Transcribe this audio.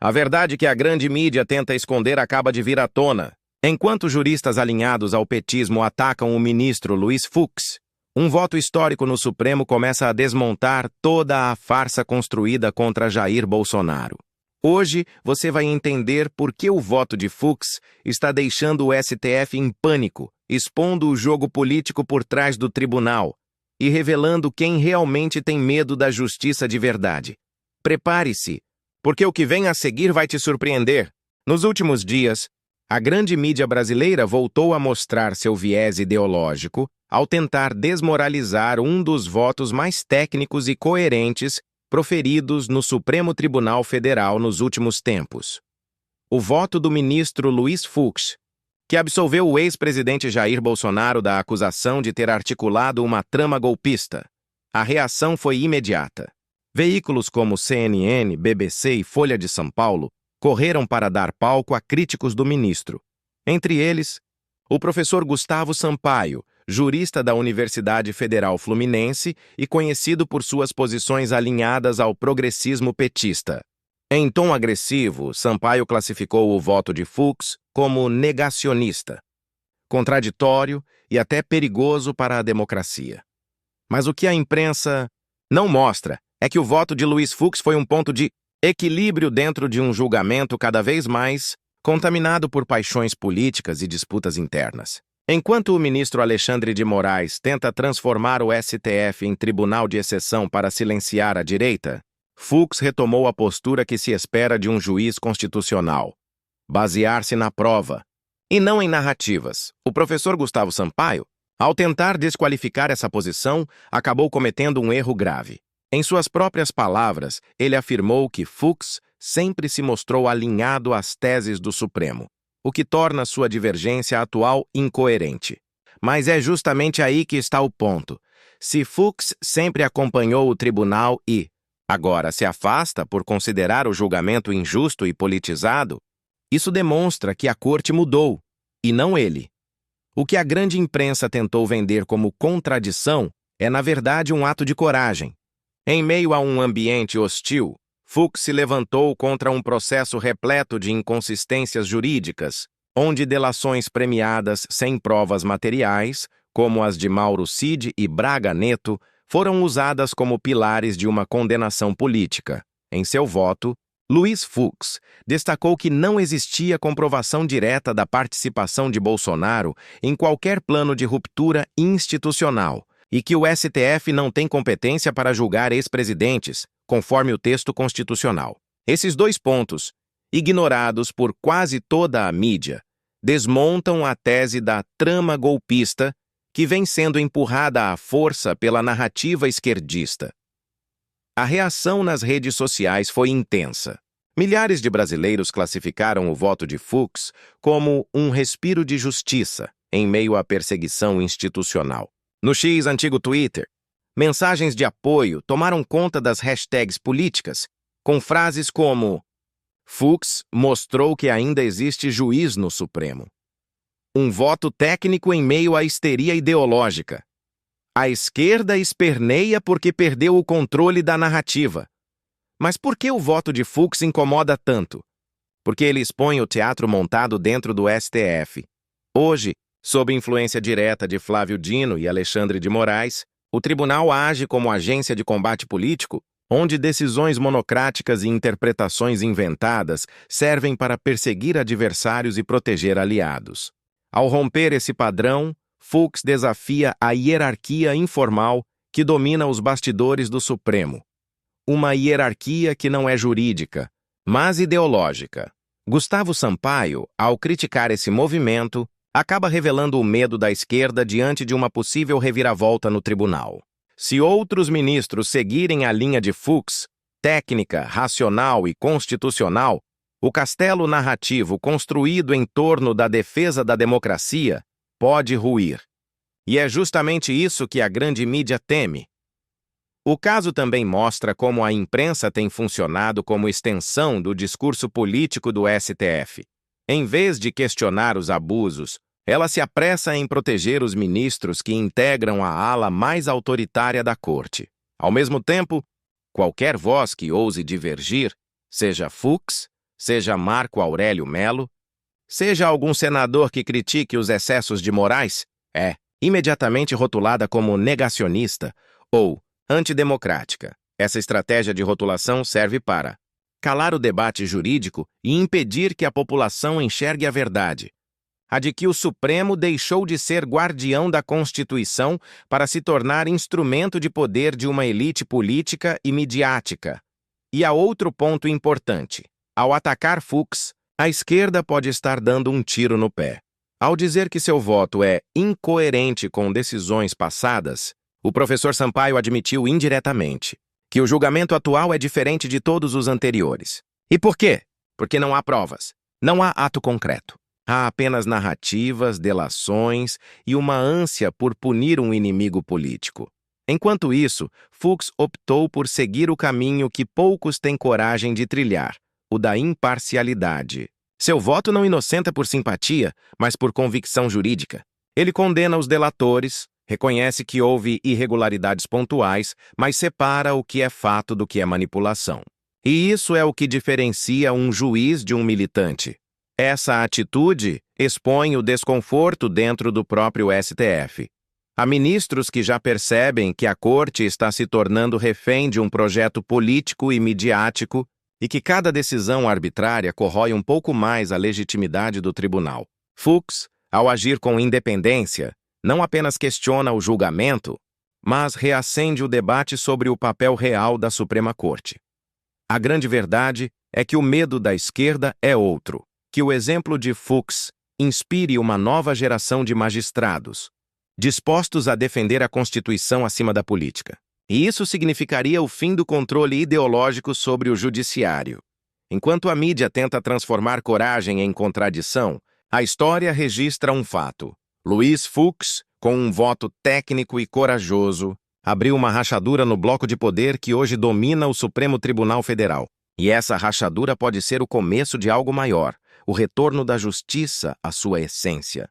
A verdade que a grande mídia tenta esconder acaba de vir à tona. Enquanto juristas alinhados ao petismo atacam o ministro Luiz Fux, um voto histórico no Supremo começa a desmontar toda a farsa construída contra Jair Bolsonaro. Hoje, você vai entender por que o voto de Fux está deixando o STF em pânico, expondo o jogo político por trás do tribunal e revelando quem realmente tem medo da justiça de verdade. Prepare-se, porque o que vem a seguir vai te surpreender. Nos últimos dias, a grande mídia brasileira voltou a mostrar seu viés ideológico ao tentar desmoralizar um dos votos mais técnicos e coerentes proferidos no Supremo Tribunal Federal nos últimos tempos. O voto do ministro Luiz Fux, que absolveu o ex-presidente Jair Bolsonaro da acusação de ter articulado uma trama golpista. A reação foi imediata. Veículos como CNN, BBC e Folha de São Paulo correram para dar palco a críticos do ministro. Entre eles, o professor Gustavo Sampaio, jurista da Universidade Federal Fluminense e conhecido por suas posições alinhadas ao progressismo petista. Em tom agressivo, Sampaio classificou o voto de Fux como negacionista, contraditório e até perigoso para a democracia. Mas o que a imprensa não mostra é que o voto de Luiz Fux foi um ponto de equilíbrio dentro de um julgamento cada vez mais contaminado por paixões políticas e disputas internas. Enquanto o ministro Alexandre de Moraes tenta transformar o STF em tribunal de exceção para silenciar a direita, Fux retomou a postura que se espera de um juiz constitucional: basear-se na prova, e não em narrativas. O professor Gustavo Sampaio, ao tentar desqualificar essa posição, acabou cometendo um erro grave. Em suas próprias palavras, ele afirmou que Fux sempre se mostrou alinhado às teses do Supremo, o que torna sua divergência atual incoerente. Mas é justamente aí que está o ponto. Se Fux sempre acompanhou o tribunal e agora se afasta por considerar o julgamento injusto e politizado, isso demonstra que a corte mudou, e não ele. O que a grande imprensa tentou vender como contradição é, na verdade, um ato de coragem. Em meio a um ambiente hostil, Fux se levantou contra um processo repleto de inconsistências jurídicas, onde delações premiadas sem provas materiais, como as de Mauro Cid e Braga Neto, foram usadas como pilares de uma condenação política. Em seu voto, Luiz Fux destacou que não existia comprovação direta da participação de Bolsonaro em qualquer plano de ruptura institucional e que o STF não tem competência para julgar ex-presidentes, conforme o texto constitucional. Esses dois pontos, ignorados por quase toda a mídia, desmontam a tese da trama golpista que vem sendo empurrada à força pela narrativa esquerdista. A reação nas redes sociais foi intensa. Milhares de brasileiros classificaram o voto de Fux como um respiro de justiça em meio à perseguição institucional. No antigo Twitter, mensagens de apoio tomaram conta das hashtags políticas, com frases como "Fux mostrou que ainda existe juiz no Supremo", "Um voto técnico em meio à histeria ideológica", "A esquerda esperneia porque perdeu o controle da narrativa". Mas por que o voto de Fux incomoda tanto? Porque ele expõe o teatro montado dentro do STF. Hoje, sob influência direta de Flávio Dino e Alexandre de Moraes, o tribunal age como agência de combate político, onde decisões monocráticas e interpretações inventadas servem para perseguir adversários e proteger aliados. Ao romper esse padrão, Fux desafia a hierarquia informal que domina os bastidores do Supremo. Uma hierarquia que não é jurídica, mas ideológica. Gustavo Sampaio, ao criticar esse movimento, acaba revelando o medo da esquerda diante de uma possível reviravolta no tribunal. Se outros ministros seguirem a linha de Fux, técnica, racional e constitucional, o castelo narrativo construído em torno da defesa da democracia pode ruir. E é justamente isso que a grande mídia teme. O caso também mostra como a imprensa tem funcionado como extensão do discurso político do STF. Em vez de questionar os abusos, ela se apressa em proteger os ministros que integram a ala mais autoritária da corte. Ao mesmo tempo, qualquer voz que ouse divergir, seja Fux, seja Marco Aurélio Melo, seja algum senador que critique os excessos de Moraes, é imediatamente rotulada como negacionista ou antidemocrática. Essa estratégia de rotulação serve para calar o debate jurídico e impedir que a população enxergue a verdade. A de que o Supremo deixou de ser guardião da Constituição para se tornar instrumento de poder de uma elite política e midiática. E há outro ponto importante. Ao atacar Fux, a esquerda pode estar dando um tiro no pé. Ao dizer que seu voto é incoerente com decisões passadas, o professor Sampaio admitiu indiretamente que o julgamento atual é diferente de todos os anteriores. E por quê? Porque não há provas, não há ato concreto. Há apenas narrativas, delações e uma ânsia por punir um inimigo político. Enquanto isso, Fux optou por seguir o caminho que poucos têm coragem de trilhar, o da imparcialidade. Seu voto não inocenta por simpatia, mas por convicção jurídica. Ele condena os delatores, reconhece que houve irregularidades pontuais, mas separa o que é fato do que é manipulação. E isso é o que diferencia um juiz de um militante. Essa atitude expõe o desconforto dentro do próprio STF. Há ministros que já percebem que a corte está se tornando refém de um projeto político e midiático e que cada decisão arbitrária corrói um pouco mais a legitimidade do tribunal. Fux, ao agir com independência, não apenas questiona o julgamento, mas reacende o debate sobre o papel real da Suprema Corte. A grande verdade é que o medo da esquerda é outro. Que o exemplo de Fux inspire uma nova geração de magistrados, dispostos a defender a Constituição acima da política. E isso significaria o fim do controle ideológico sobre o judiciário. Enquanto a mídia tenta transformar coragem em contradição, a história registra um fato. Luiz Fux, com um voto técnico e corajoso, abriu uma rachadura no bloco de poder que hoje domina o Supremo Tribunal Federal. E essa rachadura pode ser o começo de algo maior, o retorno da justiça à sua essência.